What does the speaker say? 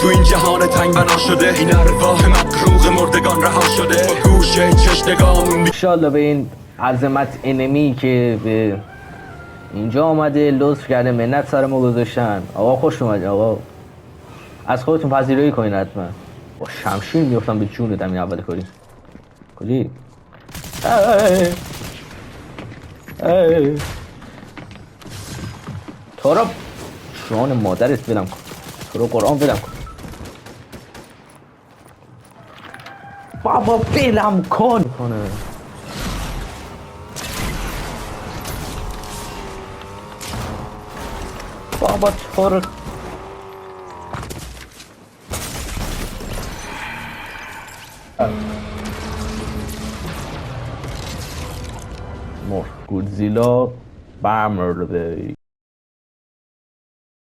تو این جهان تنگ بنا شده، این ارواح مقروق مردگان رها شده، با گوشه چشنگام. انشالله به این عظمت انمی که به اینجا آمده لطف کرده منت سر ما گذاشتن. آقا خوش اومدین آقا، از خودتون پذیرایی کنین حتما. با شمشیر میفتم به جون دم این اول کلی تو را جان مادرت بدم کن، تو رو قرآن بدم کن بابا، بدم کن بابا تو رو گودزیلا برمرده.